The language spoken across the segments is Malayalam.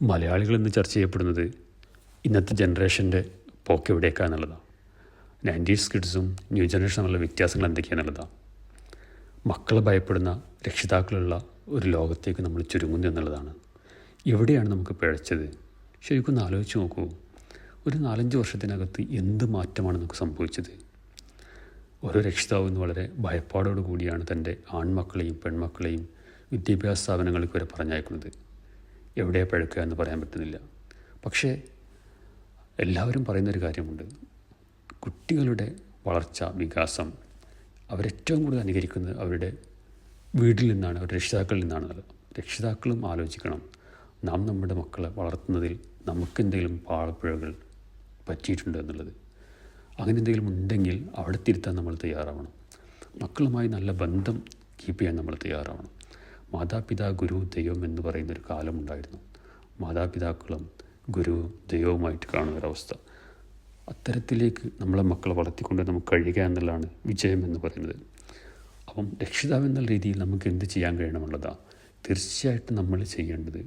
മലയാളികൾ ഇന്ന് ചർച്ച ചെയ്യപ്പെടുന്നത് ഇന്നത്തെ ജനറേഷൻ്റെ പോക്ക് എവിടേക്കാന്നുള്ളതാണ്. 90s കിഡ്സും ന്യൂ ജനറേഷൻ തമ്മിലുള്ള വ്യത്യാസങ്ങൾ എന്തൊക്കെയാണെന്നുള്ളതാണ്. മക്കളെ ഭയപ്പെടുന്ന രക്ഷിതാക്കളുള്ള ഒരു ലോകത്തേക്ക് നമ്മൾ ചുരുങ്ങുന്നു എന്നുള്ളതാണ്. എവിടെയാണ് നമുക്ക് പിഴച്ചത്? ശരിക്കും ഒന്ന് ആലോചിച്ച് നോക്കൂ. ഒരു 4-5 വർഷത്തിനകത്ത് എന്ത് മാറ്റമാണ് നമുക്ക് സംഭവിച്ചത്? ഓരോ രക്ഷിതാവും ഇന്ന് വളരെ ഭയപ്പാടോടു കൂടിയാണ് തൻ്റെ ആൺമക്കളെയും പെൺമക്കളെയും വിദ്യാഭ്യാസ സ്ഥാപനങ്ങൾക്ക് വരെ പറഞ്ഞയക്കുന്നത്. എവിടെയാണ് പിഴക്കുക എന്ന് പറയാൻ പറ്റുന്നില്ല. പക്ഷേ എല്ലാവരും പറയുന്നൊരു കാര്യമുണ്ട്. കുട്ടികളുടെ വളർച്ച, വികാസം അവരേറ്റവും കൂടുതൽ അനുകരിക്കുന്നത് അവരുടെ വീട്ടിൽ നിന്നാണ്, അവരുടെ രക്ഷിതാക്കളിൽ നിന്നാണ്. രക്ഷിതാക്കളും ആലോചിക്കണം, നാം നമ്മുടെ മക്കളെ വളർത്തുന്നതിൽ നമുക്കെന്തെങ്കിലും പാഴപ്പിഴകൾ പറ്റിയിട്ടുണ്ട് എന്നുള്ളത്. അങ്ങനെ എന്തെങ്കിലും ഉണ്ടെങ്കിൽ അവിടെ തിരുത്താൻ നമ്മൾ തയ്യാറാവണം. മക്കളുമായി നല്ല ബന്ധം കീപ്പ് ചെയ്യാൻ നമ്മൾ തയ്യാറാവണം. മാതാപിതാ ഗുരു ദൈവം എന്ന് പറയുന്നൊരു കാലമുണ്ടായിരുന്നു. മാതാപിതാക്കളും ഗുരു ദൈവവുമായിട്ട് കാണുന്നൊരവസ്ഥ. അത്തരത്തിലേക്ക് നമ്മളെ മക്കളെ വളർത്തിക്കൊണ്ട് നമുക്ക് കഴിയുക എന്നുള്ളതാണ് വിജയം എന്ന് പറയുന്നത്. അപ്പം രക്ഷിതാവ് എന്നുള്ള രീതിയിൽ നമുക്ക് എന്ത് ചെയ്യാൻ കഴിയണമെന്നുള്ളതാണ് തീർച്ചയായിട്ടും നമ്മൾ ചെയ്യേണ്ടത്.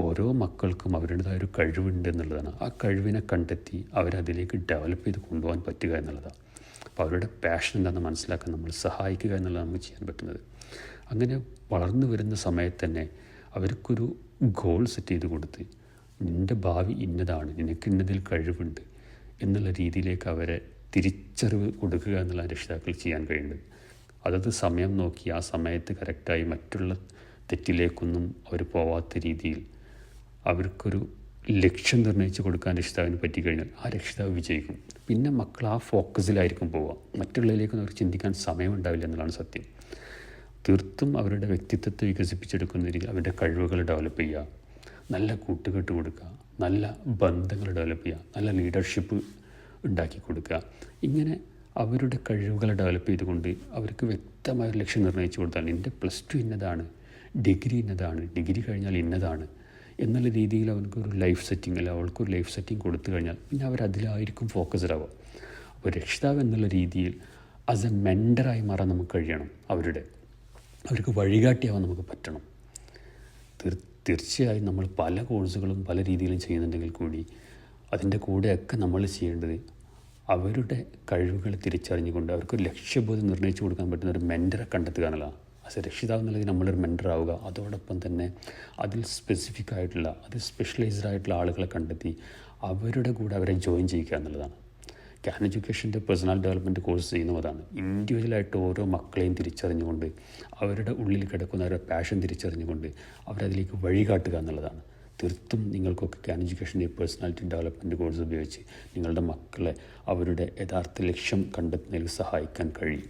ഓരോ മക്കൾക്കും അവരുടേതായൊരു കഴിവുണ്ട് എന്നുള്ളതാണ്. ആ കഴിവിനെ കണ്ടെത്തി അവരതിലേക്ക് ഡെവലപ്പ് ചെയ്ത് കൊണ്ടുപോകാൻ പറ്റുക എന്നുള്ളതാണ്. അപ്പോൾ അവരുടെ പാഷൻ എന്താണെന്ന് മനസ്സിലാക്കാൻ നമ്മൾ സഹായിക്കുക എന്നുള്ളതാണ് നമുക്ക് ചെയ്യാൻ പറ്റുന്നത്. അങ്ങനെ വളർന്നു വരുന്ന സമയത്ത് തന്നെ അവർക്കൊരു ഗോൾ സെറ്റ് ചെയ്ത് കൊടുത്ത് നിൻ്റെ ഭാവി ഇന്നതാണ്, നിനക്ക് ഇന്നതിൽ കഴിവുണ്ട് എന്നുള്ള രീതിയിലേക്ക് അവരെ തിരിച്ചറിവ് കൊടുക്കുക എന്നുള്ള രക്ഷിതാക്കൾ ചെയ്യാൻ കഴിയുന്നത്. അതത് സമയം നോക്കി ആ സമയത്ത് കറക്റ്റായി മറ്റുള്ള തെറ്റിലേക്കൊന്നും അവർ പോവാത്ത രീതിയിൽ അവർക്കൊരു ലക്ഷ്യം നിർണ്ണയിച്ച് കൊടുക്കാൻ രക്ഷിതാവിന് പറ്റിക്കഴിഞ്ഞാൽ ആ രക്ഷിതാവ് വിജയിക്കും. പിന്നെ മക്കൾ ആ ഫോക്കസിലായിരിക്കും പോവുക. മറ്റുള്ളതിലേക്കൊന്നും അവർ ചിന്തിക്കാൻ സമയമുണ്ടാവില്ല എന്നുള്ളതാണ് സത്യം. തീർത്തും അവരുടെ വ്യക്തിത്വത്തെ വികസിപ്പിച്ചെടുക്കുന്ന രീതിയിൽ അവരുടെ കഴിവുകൾ ഡെവലപ്പ് ചെയ്യുക, നല്ല കൂട്ടുകെട്ട് കൊടുക്കുക, നല്ല ബന്ധങ്ങൾ ഡെവലപ്പ് ചെയ്യുക, നല്ല ലീഡർഷിപ്പ് ഉണ്ടാക്കി കൊടുക്കുക. ഇങ്ങനെ അവരുടെ കഴിവുകളെ ഡെവലപ്പ് ചെയ്തുകൊണ്ട് അവർക്ക് വ്യക്തമായൊരു ലക്ഷ്യം നിർണ്ണയിച്ച് കൊടുത്താൽ എൻ്റെ +2 ഇന്നതാണ്, ഡിഗ്രി ഇന്നതാണ്, ഡിഗ്രി കഴിഞ്ഞാൽ ഇന്നതാണ് എന്നുള്ള രീതിയിൽ അവർക്കൊരു ലൈഫ് സെറ്റിംഗ് അല്ല അവൾക്കൊരു ലൈഫ് സെറ്റിംഗ് കൊടുത്തു കഴിഞ്ഞാൽ പിന്നെ അവരതിലായിരിക്കും ഫോക്കസ്ഡ് ആവുക. അപ്പോൾ രക്ഷിതാവ് എന്നുള്ള രീതിയിൽ ആസ് എ മെൻറ്ററായി മാറാൻ നമുക്ക് കഴിയണം. അവർക്ക് വഴികാട്ടിയാവാൻ നമുക്ക് പറ്റണം. തീർച്ചയായും നമ്മൾ പല കോഴ്സുകളും പല രീതിയിലും ചെയ്യുന്നുണ്ടെങ്കിൽ കൂടി അതിൻ്റെ കൂടെയൊക്കെ നമ്മൾ ചെയ്യേണ്ടത് അവരുടെ കഴിവുകൾ തിരിച്ചറിഞ്ഞുകൊണ്ട് അവർക്ക് ലക്ഷ്യബോധം നിർണ്ണയിച്ചു കൊടുക്കാൻ പറ്റുന്ന ഒരു മെൻറ്ററെ കണ്ടെത്തുക എന്നുള്ളതാണ്. ആസ് എ രക്ഷിതാവ് എന്നുള്ളത് നമ്മളൊരു മെൻറ്റർ ആവുക. അതോടൊപ്പം തന്നെ അതിൽ സ്പെസിഫിക് ആയിട്ടുള്ള, അതിൽ സ്പെഷ്യലൈസ്ഡ് ആയിട്ടുള്ള ആളുകളെ കണ്ടെത്തി അവരുടെ കൂടെ അവരെ ജോയിൻ ചെയ്യുക എന്നുള്ളതാണ്. ക്യാൻ എഡ്യൂക്കേഷൻ്റെ പേഴ്സണൽ ഡെവലപ്മെൻറ്റ് കോഴ്സ് ചെയ്യുന്നതാണ്. ഇൻഡിവിജ്വലായിട്ട് ഓരോ മക്കളെയും തിരിച്ചറിഞ്ഞുകൊണ്ട് അവരുടെ ഉള്ളിൽ കിടക്കുന്ന അവരുടെ പാഷൻ തിരിച്ചറിഞ്ഞുകൊണ്ട് അവരതിലേക്ക് വഴികാട്ടുക എന്നുള്ളതാണ്. തീർത്തും നിങ്ങൾക്കൊക്കെ ക്യാൻ എഡ്യൂക്കേഷൻ്റെ പേഴ്സണാലിറ്റി ഡെവലപ്മെൻറ്റ് കോഴ്സ് ഉപയോഗിച്ച് നിങ്ങളുടെ മക്കളെ അവരുടെ യഥാർത്ഥ ലക്ഷ്യം കണ്ടെത്തുന്നതിൽ സഹായിക്കാൻ കഴിയും.